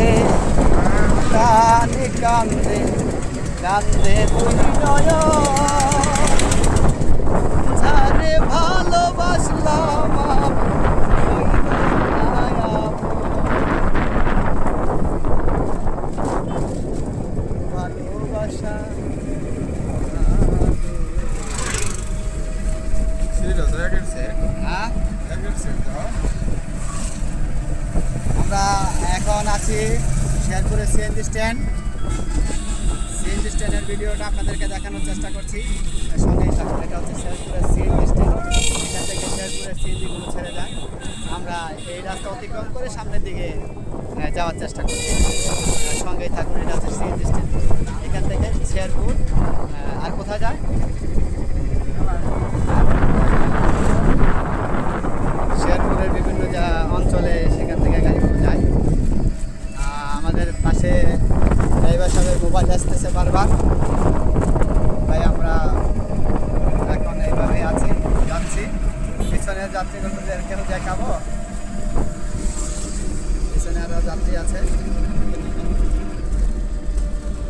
কান্দে কানে কান্দে কান্দে দুই নয়ন যারে ভালোবাসলাম ভালোবাসা আমরা এখন আছি শেরপুরের সিএনজি স্ট্যান্ডের ভিডিওটা আপনাদেরকে দেখানোর চেষ্টা করছি। সঙ্গেই থাকুন। এটা হচ্ছে শেরপুরের সিএনজি স্ট্যান্ড। এখান থেকে শেরপুরের সিএনজিগুলো ছেড়ে যায়। আমরা এই রাস্তা অতিক্রম করে সামনের দিকে যাওয়ার চেষ্টা করছি। সঙ্গেই থাকুন। এটা হচ্ছে সিএনজি স্ট্যান্ড। এখান থেকে শেরপুর আর কোথায় যায়? শেরপুরের বিভিন্ন অঞ্চলে সেখান থেকে গাড়িগুলো যায়। আমাদের পাশে ড্রাইভার সাহেবের মোবাইল আসতেছে বারবার, তাই আমরা এখন এইভাবে যাচ্ছি। পিছনের যাত্রীগুলোদের কেন দেখাবো? পিছনে আরও যাত্রী আছে।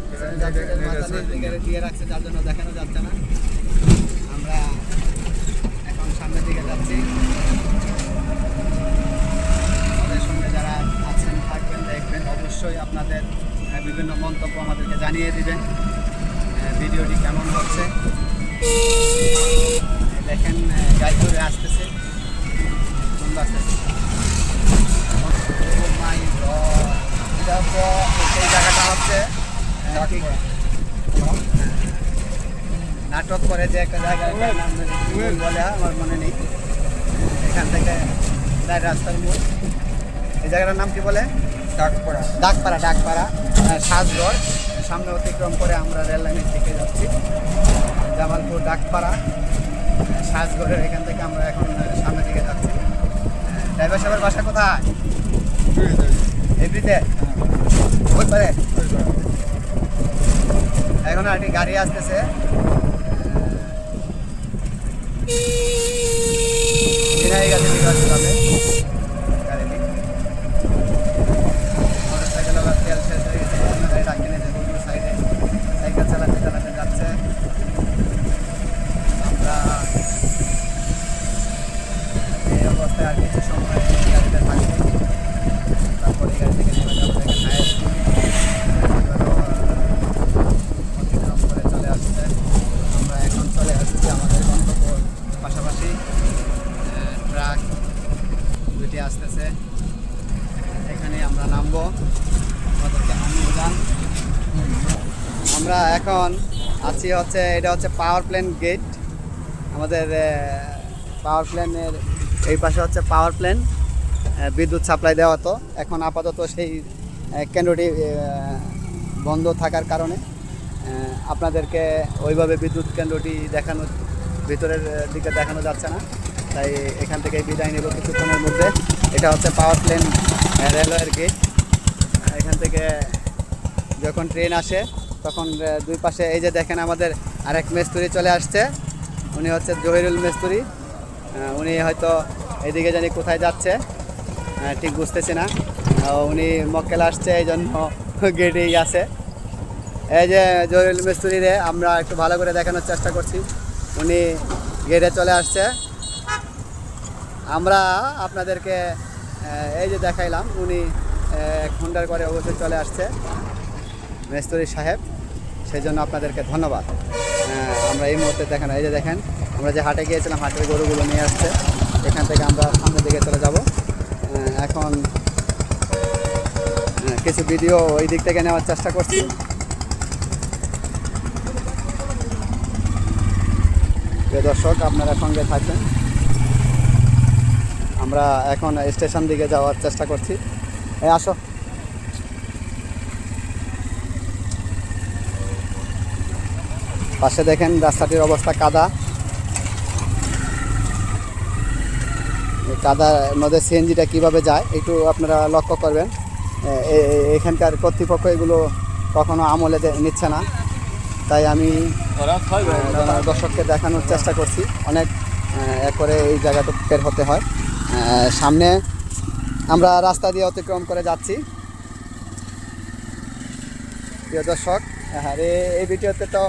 পিছনে যাত্রীদের মাথা দিকে দিয়ে রাখছে, যার জন্য দেখানো যাচ্ছে না। আমরা এখন সামনের দিকে যাচ্ছি। আমাদের সঙ্গে যারা আছেন থাকবেন, দেখবেন, অবশ্যই আপনাদের বিভিন্ন মন্তব্য আমাদেরকে জানিয়ে দিবেন। ভিডিওটি কেমন হচ্ছে দেখেন। গাড়ি ধরে আসতেছে, সুন্দর আসতেছে। এটা হচ্ছে সেই জায়গাটা হচ্ছে নাটক করে যে একটা জায়গায় বলে আমার মনে নেই। এখান থেকে রাস্তার মোড়, এই জায়গাটার নাম কি বলে? ডাকপাড়া সাজগড়। সামনে অতিক্রম করে আমরা রেল লাইনের দিকে যাচ্ছি। জামালপুর ডাকপাড়া সাজগড়ের এখান থেকে আমরা এখন সামনের দিকে যাচ্ছি। ড্রাইভার সাহেবের বাসা কোথায়? এভরিতে ওই পারে। এখন আর কি গাড়ি আসতেছে। মোটরসাইকেল তেল শেষ হয়ে গেছে, গাড়ি সাইডে সাইকেল চালাতে যাচ্ছে। আমরা এই অবস্থায় আর কিছু সময় গাড়িতে থাকবো, তারপরে গাড়ি থেকে নেমে যাবো। অতিক্রম করে চলে আসছে। আমরা এখন চলে আসছি আমাদের গন্তব্য। পাশাপাশি ট্রাক দুটি আসতেছে, এখানে আমরা নামবো। আমাদেরকে নামিয়ে যান। আমরা এখন আছি হচ্ছে, এটা হচ্ছে পাওয়ার প্ল্যান্ট গেট। আমাদের পাওয়ার প্ল্যানের এই পাশে হচ্ছে পাওয়ার প্ল্যান্ট, বিদ্যুৎ সাপ্লাই দেওয়া। তো এখন আপাতত সেই কেন্দ্রটি বন্ধ থাকার কারণে আপনাদেরকে ওইভাবে বিদ্যুৎ কেন্দ্রটি দেখানো, ভিতরের দিকে দেখানো যাচ্ছে না। তাই এখান থেকে বিদায় নেব কিছুক্ষণের মধ্যে। এটা হচ্ছে পাওয়ার প্ল্যান্ট রেলওয়ের গেট। এখান থেকে যখন ট্রেন আসে তখন দুই পাশে এই যে দেখেন আমাদের আরেক মিস্ত্রি চলে আসছে। উনি হচ্ছে জহিরুল মিস্ত্রি। উনি হয়তো এইদিকে জানি কোথায় যাচ্ছে, ঠিক বুঝতেছি না। উনি মক্কেল আসছে, এই জন্য গেটেই আছে। এই যে জহিরুল মিস্ত্রিরে আমরা একটু ভালো করে দেখানোর চেষ্টা করছি। উনি গেটে চলে আসছে। আমরা আপনাদেরকে এই যে দেখাইলাম, উনি 1 ঘন্টার করে অবশ্যই চলে আসছে মিস্ত্রি সাহেব, সেই জন্য আপনাদেরকে ধন্যবাদ। আমরা এই মুহূর্তে দেখেন, এই যে দেখেন আমরা যে হাটে গিয়েছিলাম, হাটের গরুগুলো নিয়ে আসছে। এখান থেকে আমরা সামনের দিকে চলে যাব। এখন কিছু ভিডিও ওই দিক থেকে নেওয়ার চেষ্টা করছি। প্রিয় দর্শক, আপনারা সঙ্গে থাকবেন। আমরা এখন স্টেশন দিকে যাওয়ার চেষ্টা করছি। আসো। পাশে দেখেন রাস্তাটির অবস্থা কাদা। এই কাদার মধ্যে সিএনজিটা কীভাবে যায় একটু আপনারা লক্ষ্য করবেন। এখানকার কর্তৃপক্ষ এগুলো কখনো আমলে নিচ্ছে না, তাই আমি দর্শককে দেখানোর চেষ্টা করছি। অনেক করে এই জায়গাটা বের হতে হয়। সামনে আমরা রাস্তা দিয়ে অতিক্রম করে যাচ্ছি। প্রিয় দর্শক, আরে এই ভিডিওতে তো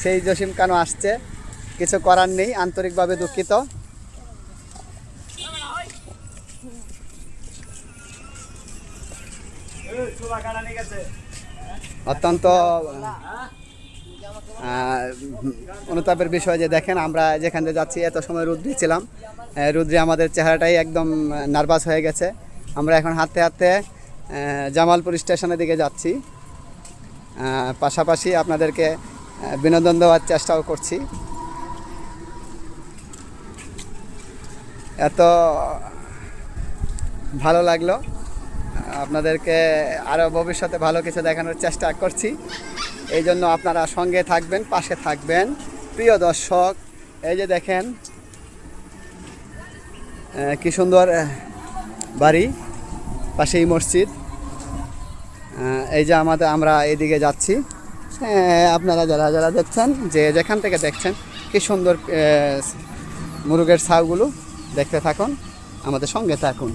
সেই জসিম খানও আসছে, কিছু করার নেই, আন্তরিকভাবে দুঃখিত। অত্যন্ত অনুতাপের বিষয় যে দেখেন আমরা যেখানে যাচ্ছি এত সময় রুদ্রে ছিলাম, রুদ্রে আমাদের চেহারাটাই একদম নার্ভাস হয়ে গেছে। আমরা এখন হাঁটতে হাঁটতে জামালপুর স্টেশনের দিকে যাচ্ছি, পাশাপাশি আপনাদেরকে বিনোদন দেওয়ার চেষ্টাও করছি। এত ভালো লাগলো, আপনাদেরকে আরও ভবিষ্যতে ভালো কিছু দেখানোর চেষ্টা করছি। এই জন্য আপনারা সঙ্গে থাকবেন, পাশে থাকবেন। প্রিয় দর্শক, এই যে দেখেন কি সুন্দর বাড়ি, পাশেই মসজিদ। এই যে আমরা এইদিকে যাচ্ছি, আপনারা যারা যারা দেখছেন, যে যেখান থেকে দেখছেন, কি সুন্দর মুরগের ছাউগুলো দেখতে থাকুন, আমাদের সঙ্গে থাকুন।